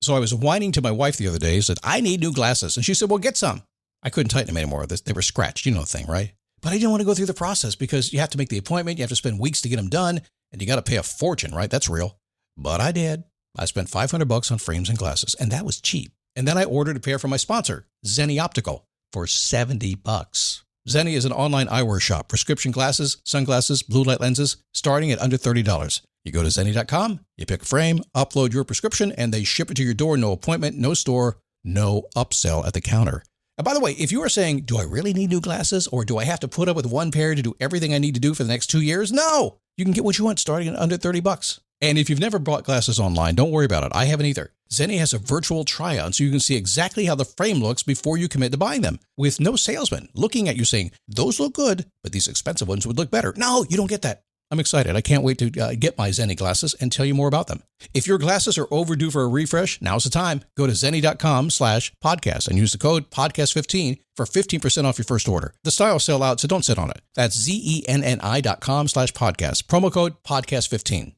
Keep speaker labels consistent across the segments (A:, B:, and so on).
A: So I was whining to my wife the other day, said, I need new glasses. And she said, well, get some. I couldn't tighten them anymore. They were scratched. You know the thing, right? But I didn't want to go through the process because you have to make the appointment. You have to spend weeks to get them done. And you got to pay a fortune, right? That's real. But I did. I spent $500 on frames and glasses, and that was cheap. And then I ordered a pair from my sponsor, Zenni Optical, for $70. Zenni is an online eyewear shop. Prescription glasses, sunglasses, blue light lenses, starting at under $30. You go to Zenni.com, you pick a frame, upload your prescription, and they ship it to your door. No appointment, no store, no upsell at the counter. And by the way, if you are saying, do I really need new glasses, or do I have to put up with one pair to do everything I need to do for the next 2 years? No! You can get what you want starting at under $30. And if you've never bought glasses online, don't worry about it. I haven't either. Zenni has a virtual try-on, so you can see exactly how the frame looks before you commit to buying them, with no salesman looking at you saying, those look good, but these expensive ones would look better. No, you don't get that. I'm excited. I can't wait to get my Zenni glasses and tell you more about them. If your glasses are overdue for a refresh, now's the time. Go to Zenni.com/podcast and use the code podcast15 for 15% off your first order. The styles sell out, so don't sit on it. That's Zenni.com/podcast. Promo code podcast15.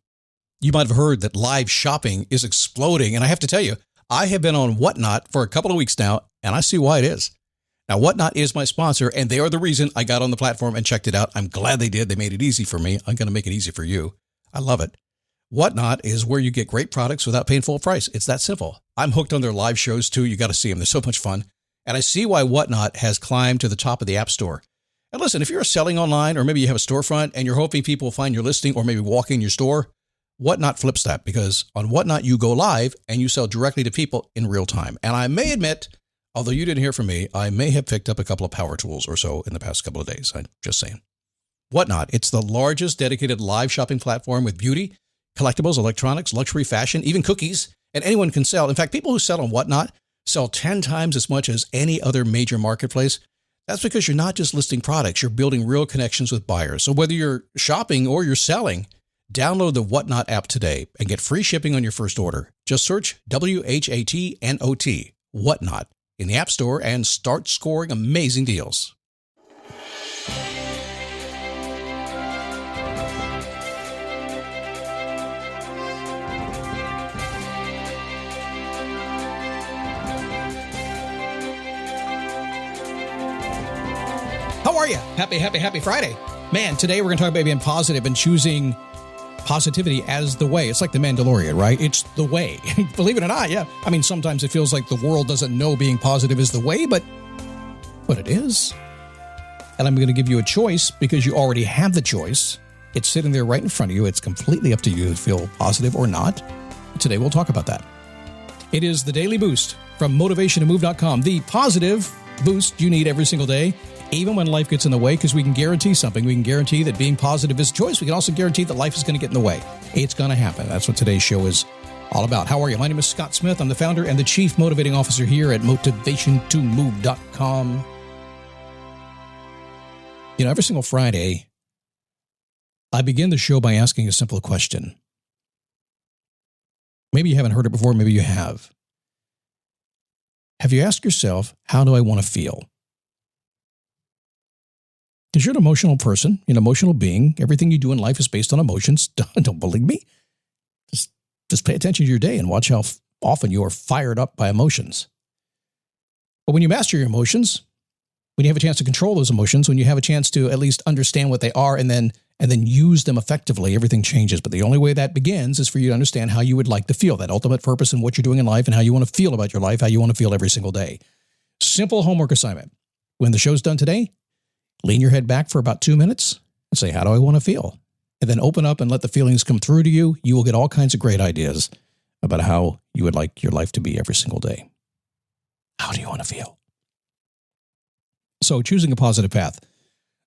A: You might have heard that live shopping is exploding, and I have to tell you, I have been on Whatnot for a couple of weeks now, and I see why it is. Now, Whatnot is my sponsor, and they are the reason I got on the platform and checked it out. I'm glad they did. They made it easy for me. I'm going to make it easy for you. I love it. Whatnot is where you get great products without paying full price. It's that simple. I'm hooked on their live shows, too. You got to see them. They're so much fun. And I see why Whatnot has climbed to the top of the App Store. And listen, if you're selling online, or maybe you have a storefront and you're hoping people will find your listing or maybe walk in your store, Whatnot flips that, because on Whatnot, you go live and you sell directly to people in real time. And I may admit, although you didn't hear from me, I may have picked up a couple of power tools or so in the past couple of days. I'm just saying. Whatnot, it's the largest dedicated live shopping platform with beauty, collectibles, electronics, luxury, fashion, even cookies, and anyone can sell. In fact, people who sell on Whatnot sell 10 times as much as any other major marketplace. That's because you're not just listing products, you're building real connections with buyers. So whether you're shopping or you're selling, download the Whatnot app today and get free shipping on your first order. Just search WHATNOT, Whatnot, in the App Store and start scoring amazing deals. How are you? Happy Friday. Man, today we're going to talk about being positive and choosing positivity as the way. It's like the Mandalorian, right? It's the way. Believe it or not, yeah. I mean, sometimes it feels like the world doesn't know being positive is the way, but it is. And I'm going to give you a choice because you already have the choice. It's sitting there right in front of you. It's completely up to you to feel positive or not. Today we'll talk about that. It is the Daily Boost from motivationtomove.com, the positive boost you need every single day, even when life gets in the way, because we can guarantee something. We can guarantee that being positive is a choice. We can also guarantee that life is going to get in the way. It's going to happen. That's what today's show is all about. How are you? My name is Scott Smith. I'm the founder and the chief motivating officer here at motivationtomove.com. You know, every single Friday, I begin the show by asking a simple question. Maybe you haven't heard it before. Maybe you have. Have you asked yourself, how do I want to feel? Because you're an emotional person, you're an emotional being. Everything you do in life is based on emotions. Don't believe me? Just pay attention to your day and watch how often you are fired up by emotions. But when you master your emotions, when you have a chance to control those emotions, when you have a chance to at least understand what they are and then use them effectively, everything changes. But the only way that begins is for you to understand how you would like to feel, that ultimate purpose in what you're doing in life and how you want to feel about your life, how you want to feel every single day. Simple homework assignment. When the show's done today, lean your head back for about 2 minutes and say, how do I want to feel? And then open up and let the feelings come through to you. You will get all kinds of great ideas about how you would like your life to be every single day. How do you want to feel? So choosing a positive path.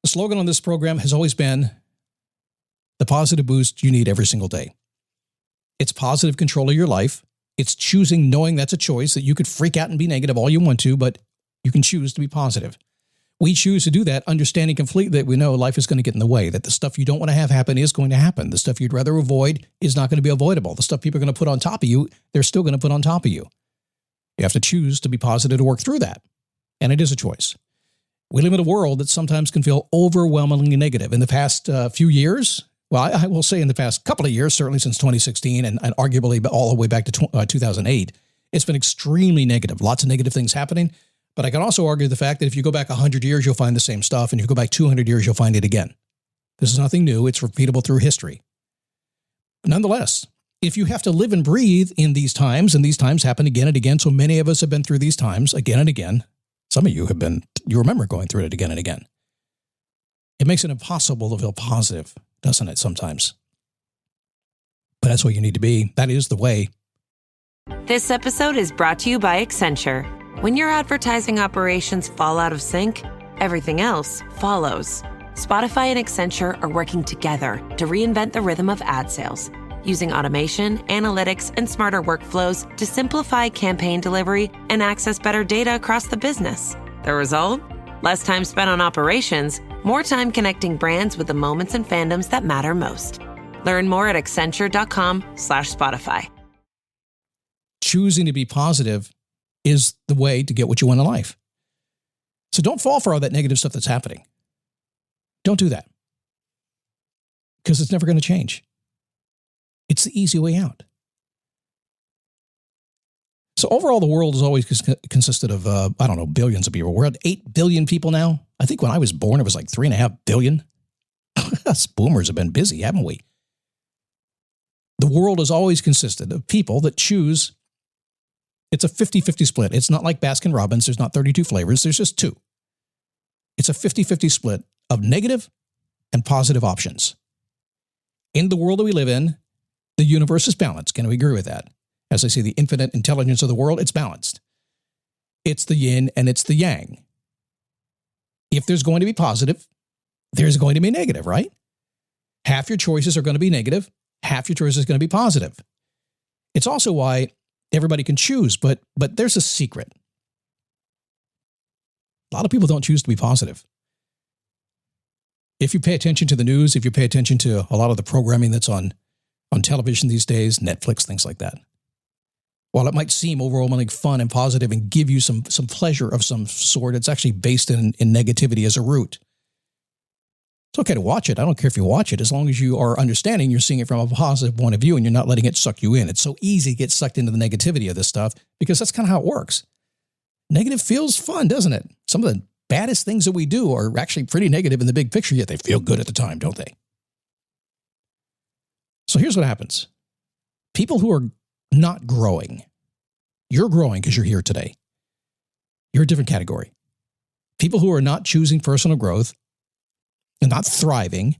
A: The slogan on this program has always been the positive boost you need every single day. It's positive control of your life. It's choosing, knowing that's a choice, that you could freak out and be negative all you want to, but you can choose to be positive. We choose to do that, understanding completely that we know life is going to get in the way, that the stuff you don't want to have happen is going to happen. The stuff you'd rather avoid is not going to be avoidable. The stuff people are going to put on top of you, they're still going to put on top of you. You have to choose to be positive to work through that. And it is a choice. We live in a world that sometimes can feel overwhelmingly negative. In the past few years, well, I will say in the past couple of years, certainly since 2016 and arguably all the way back to 2008, It's been extremely negative, lots of negative things happening. But I can also argue the fact that if you go back 100 years, you'll find the same stuff. And if you go back 200 years, you'll find it again. This is nothing new. It's repeatable through history. Nonetheless, if you have to live and breathe in these times, and these times happen again and again, so many of us have been through these times again and again. Some of you you remember going through it again and again. It makes it impossible to feel positive, doesn't it, sometimes? But that's what you need to be. That is the way.
B: This episode is brought to you by Accenture. When your advertising operations fall out of sync, everything else follows. Spotify and Accenture are working together to reinvent the rhythm of ad sales, using automation, analytics, and smarter workflows to simplify campaign delivery and access better data across the business. The result? Less time spent on operations, more time connecting brands with the moments and fandoms that matter most. Learn more at accenture.com/Spotify.
A: Choosing to be positive is the way to get what you want in life. So don't fall for all that negative stuff that's happening. Don't do that. Because it's never going to change. It's the easy way out. So overall, the world has always consisted of, billions of people. We're at 8 billion people now. I think when I was born, it was like 3.5 billion. Us boomers have been busy, haven't we? The world has always consisted of people that choose. It's a 50-50 split. It's not like Baskin Robbins. There's not 32 flavors. There's just 2. It's a 50-50 split of negative and positive options. In the world that we live in, the universe is balanced. Can we agree with that? As I say, the infinite intelligence of the world, it's balanced. It's the yin and it's the yang. If there's going to be positive, there's going to be negative, right? Half your choices are going to be negative. Half your choices are going to be positive. It's also why everybody can choose, but there's a secret. A lot of people don't choose to be positive. If you pay attention to the news, if you pay attention to a lot of the programming that's on television these days, Netflix, things like that, while it might seem overwhelmingly fun and positive and give you some pleasure of some sort, it's actually based in negativity as a root. It's okay to watch it. I don't care if you watch it, as long as you are understanding you're seeing it from a positive point of view and you're not letting it suck you in. It's so easy to get sucked into the negativity of this stuff because that's kind of how it works. Negative feels fun, doesn't it? Some of the baddest things that we do are actually pretty negative in the big picture, yet they feel good at the time, don't they? So here's what happens. People who are not growing, you're growing because you're here today. You're a different category. People who are not choosing personal growth and not thriving,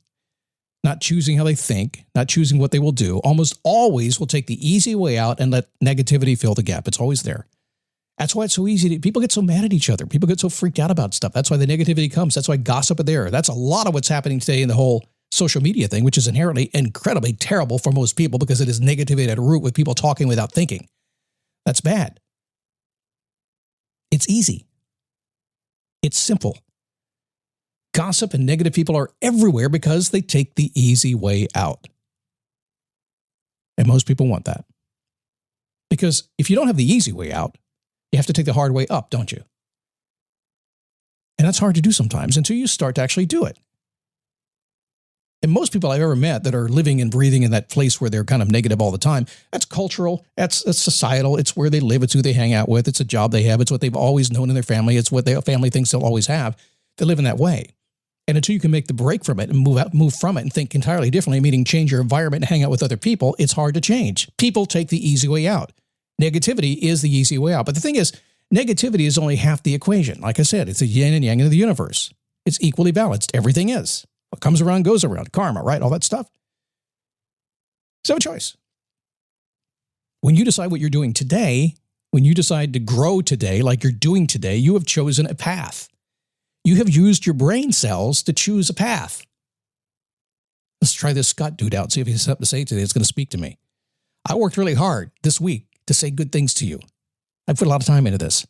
A: not choosing how they think, not choosing what they will do, almost always will take the easy way out and let negativity fill the gap. It's always there. That's why it's so easy. People get so mad at each other. People get so freaked out about stuff. That's why the negativity comes. That's why gossip is there. That's a lot of what's happening today in the whole social media thing, which is inherently incredibly terrible for most people because it is negativity at a root with people talking without thinking. That's bad. It's easy. It's simple. Gossip and negative people are everywhere because they take the easy way out. And most people want that. Because if you don't have the easy way out, you have to take the hard way up, don't you? And that's hard to do sometimes until you start to actually do it. And most people I've ever met that are living and breathing in that place where they're kind of negative all the time, that's cultural, that's societal, it's where they live, it's who they hang out with, it's a job they have, it's what they've always known in their family, it's what their family thinks they'll always have. They live in that way. And until you can make the break from it and move from it and think entirely differently, meaning change your environment and hang out with other people, it's hard to change. People take the easy way out. Negativity is the easy way out. But the thing is, negativity is only half the equation. Like I said, it's a yin and yang of the universe. It's equally balanced. Everything is. What comes around goes around. Karma, right? All that stuff. So have a choice. When you decide what you're doing today, when you decide to grow today, like you're doing today, you have chosen a path. You have used your brain cells to choose a path. Let's try this Scott dude out, see if he has something to say today. It's going to speak to me. I worked really hard this week to say good things to you. I put a lot of time into this.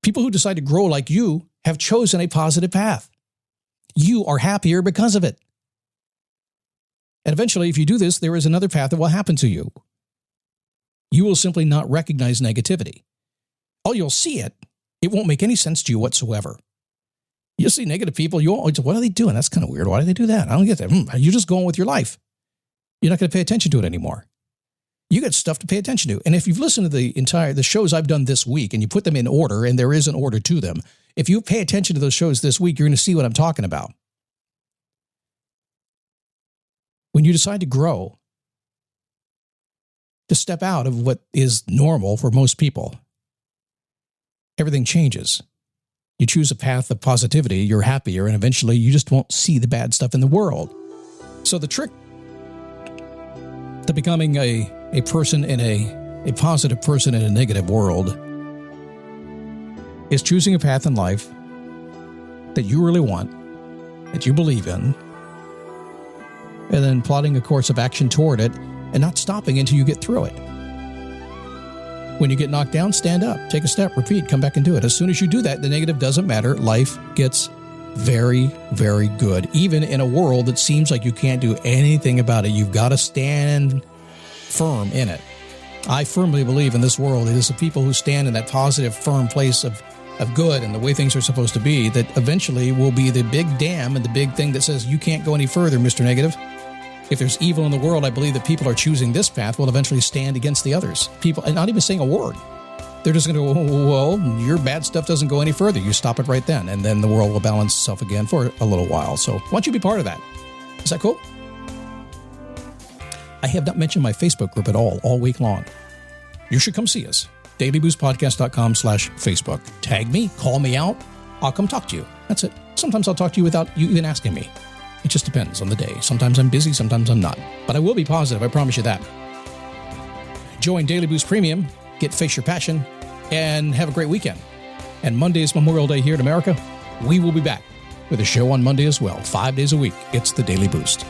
A: People who decide to grow like you have chosen a positive path. You are happier because of it. And eventually, if you do this, there is another path that will happen to you. You will simply not recognize negativity. Oh, you'll see it. It won't make any sense to you whatsoever. You'll see negative people. You won't, what are they doing? That's kind of weird. Why do they do that? I don't get that. You're just going with your life. You're not going to pay attention to it anymore. You got stuff to pay attention to. And if you've listened to the shows I've done this week and you put them in order, and there is an order to them, if you pay attention to those shows this week, you're going to see what I'm talking about. When you decide to grow, to step out of what is normal for most people, everything changes. You choose a path of positivity, you're happier, and eventually you just won't see the bad stuff in the world. So the trick to becoming a person in a positive person in a negative world is choosing a path in life that you really want, that you believe in, and then plotting a course of action toward it and not stopping until you get through it. When you get knocked down, stand up, take a step, repeat, come back and do it. As soon as you do that, the negative doesn't matter. Life gets very, very good. Even in a world that seems like you can't do anything about it, you've got to stand firm in it. I firmly believe in this world, it is the people who stand in that positive, firm place of good and the way things are supposed to be that eventually will be the big dam and the big thing that says you can't go any further, Mr. Negative. If there's evil in the world, I believe that people are choosing this path will eventually stand against the others. People, and not even saying a word. They're just going to go, well, your bad stuff doesn't go any further. You stop it right then. And then the world will balance itself again for a little while. So why don't you be part of that? Is that cool? I have not mentioned my Facebook group at all week long. You should come see us. dailyboostpodcast.com/Facebook. Tag me, call me out. I'll come talk to you. That's it. Sometimes I'll talk to you without you even asking me. It just depends on the day. Sometimes I'm busy, sometimes I'm not. But I will be positive, I promise you that. Join Daily Boost Premium, get Face Your Passion, and have a great weekend. And Monday is Memorial Day here in America. We will be back with a show on Monday as well. 5 days a week. It's the Daily Boost.